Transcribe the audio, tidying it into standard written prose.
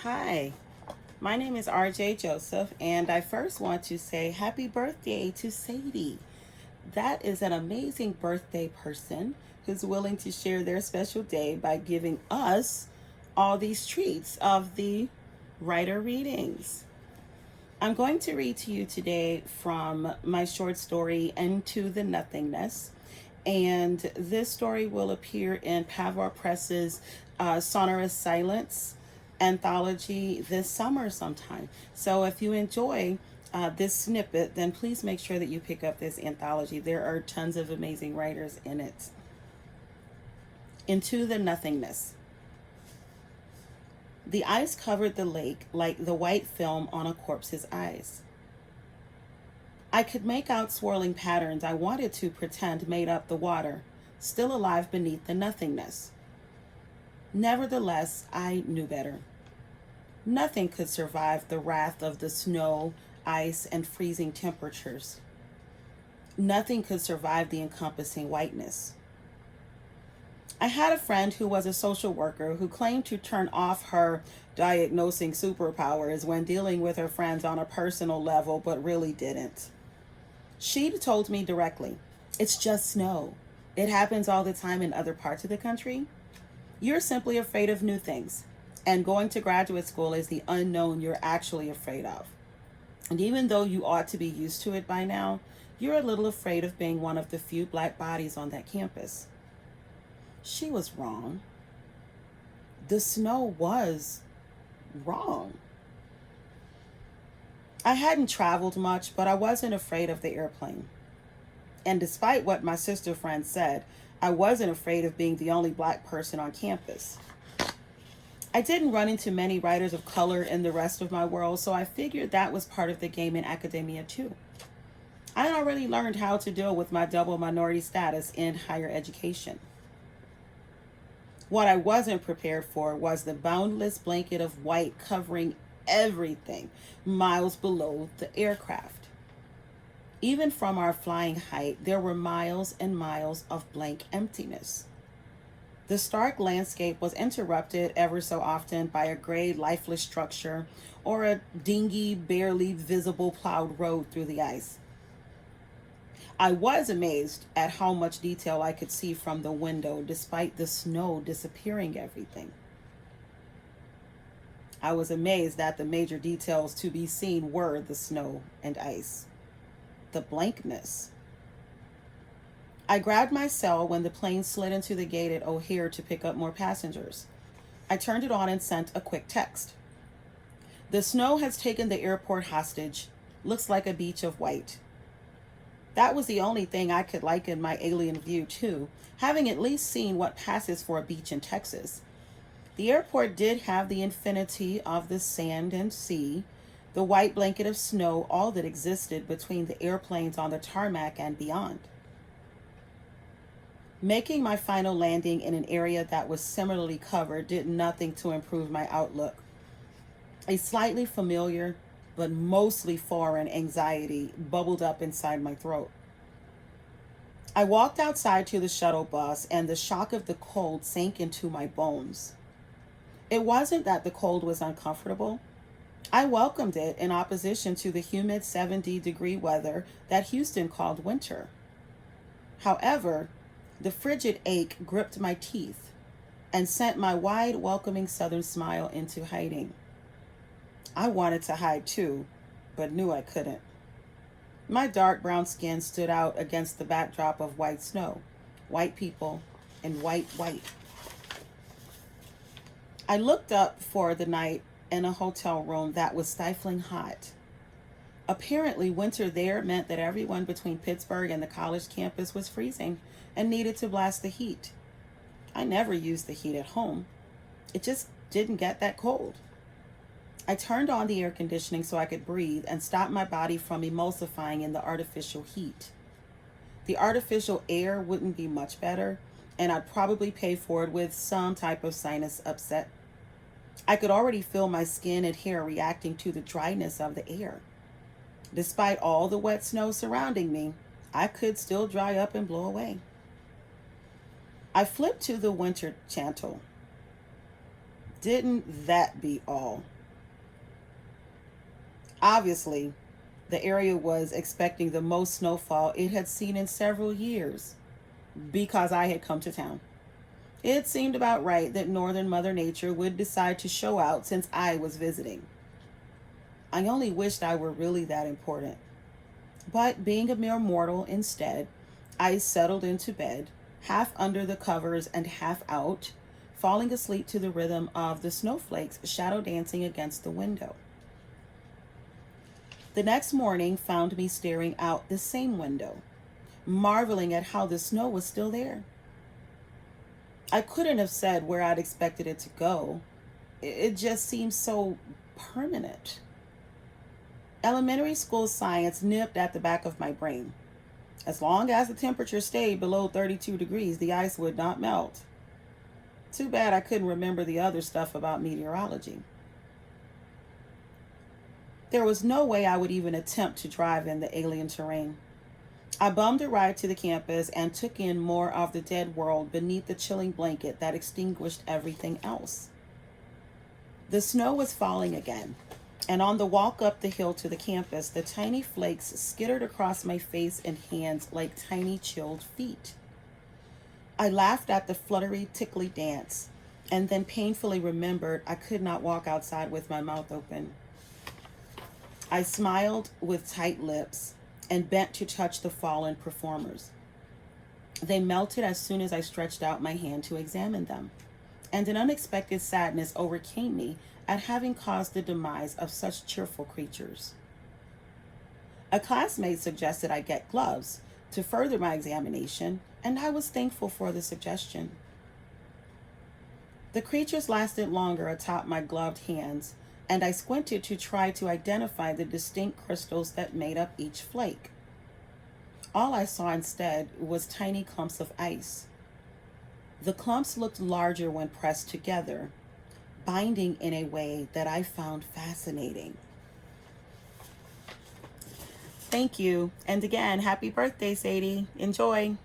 Hi, my name is RJ Joseph, and I first want to say happy birthday to Sadie. That is an amazing birthday person who's willing to share their special day by giving us all these treats of the writer readings. I'm going to read to you today from my short story, Into the Nothingness. And this story will appear in Pavor Press's Sonorous Silence anthology this summer sometime. So if you enjoy this snippet, then please make sure that you pick up this anthology. There are tons of amazing writers in it. Into the Nothingness. The ice covered the lake like the white film on a corpse's eyes. I could make out swirling patterns I wanted to pretend made up the water, still alive beneath the nothingness. Nevertheless, I knew better. Nothing could survive the wrath of the snow, ice, and freezing temperatures. Nothing could survive the encompassing whiteness. I had a friend who was a social worker who claimed to turn off her diagnosing superpowers when dealing with her friends on a personal level, but really didn't. She told me directly, "It's just snow. It happens all the time in other parts of the country. You're simply afraid of new things. And going to graduate school is the unknown you're actually afraid of. And even though you ought to be used to it by now, you're a little afraid of being one of the few black bodies on that campus." She was wrong. The snow was wrong. I hadn't traveled much, but I wasn't afraid of the airplane. And despite what my sister friend said, I wasn't afraid of being the only black person on campus. I didn't run into many writers of color in the rest of my world, so I figured that was part of the game in academia too. I had already learned how to deal with my double minority status in higher education. What I wasn't prepared for was the boundless blanket of white covering everything miles below the aircraft. Even from our flying height, there were miles and miles of blank emptiness. The stark landscape was interrupted ever so often by a gray, lifeless structure or a dingy, barely visible plowed road through the ice. I was amazed at how much detail I could see from the window despite the snow disappearing everything. I was amazed that the major details to be seen were the snow and ice, the blankness. I grabbed my cell when the plane slid into the gate at O'Hare to pick up more passengers. I turned it on and sent a quick text. "The snow has taken the airport hostage. Looks like a beach of white." That was the only thing I could liken my alien view to, having at least seen what passes for a beach in Texas. The airport did have the infinity of the sand and sea, the white blanket of snow, all that existed between the airplanes on the tarmac and beyond. Making my final landing in an area that was similarly covered did nothing to improve my outlook. A slightly familiar, but mostly foreign anxiety bubbled up inside my throat. I walked outside to the shuttle bus, and the shock of the cold sank into my bones. It wasn't that the cold was uncomfortable. I welcomed it in opposition to the humid 70-degree weather that Houston called winter. However, the frigid ache gripped my teeth and sent my wide, welcoming southern smile into hiding. I wanted to hide too, but knew I couldn't. My dark brown skin stood out against the backdrop of white snow, white people, and white. I looked up for the night in a hotel room that was stifling hot. Apparently, winter there meant that everyone between Pittsburgh and the college campus was freezing and needed to blast the heat. I never used the heat at home. It just didn't get that cold. I turned on the air conditioning so I could breathe and stop my body from emulsifying in the artificial heat. The artificial air wouldn't be much better, and I'd probably pay for it with some type of sinus upset. I could already feel my skin and hair reacting to the dryness of the air. Despite all the wet snow surrounding me, I could still dry up and blow away. I flipped to the winter channel. Didn't that be all? Obviously, the area was expecting the most snowfall it had seen in several years because I had come to town. It seemed about right that Northern Mother Nature would decide to show out since I was visiting. I only wished I were really that important. But being a mere mortal instead, I settled into bed, half under the covers and half out, falling asleep to the rhythm of the snowflakes shadow dancing against the window. The next morning found me staring out the same window, marveling at how the snow was still there. I couldn't have said where I'd expected it to go. It just seemed so permanent. Elementary school science nipped at the back of my brain. As long as the temperature stayed below 32 degrees, the ice would not melt. Too bad I couldn't remember the other stuff about meteorology. There was no way I would even attempt to drive in the alien terrain. I bummed a ride to the campus and took in more of the dead world beneath the chilling blanket that extinguished everything else. The snow was falling again, and on the walk up the hill to the campus, the tiny flakes skittered across my face and hands like tiny chilled feet. I laughed at the fluttery, tickly dance, and then painfully remembered I could not walk outside with my mouth open. I smiled with tight lips and bent to touch the fallen performers. They melted as soon as I stretched out my hand to examine them, and an unexpected sadness overcame me at having caused the demise of such cheerful creatures. A classmate suggested I get gloves to further my examination, and I was thankful for the suggestion. The creatures lasted longer atop my gloved hands, and I squinted to try to identify the distinct crystals that made up each flake. All I saw instead was tiny clumps of ice. The clumps looked larger when pressed together, binding in a way that I found fascinating. Thank you, and again, happy birthday, Sadie. Enjoy.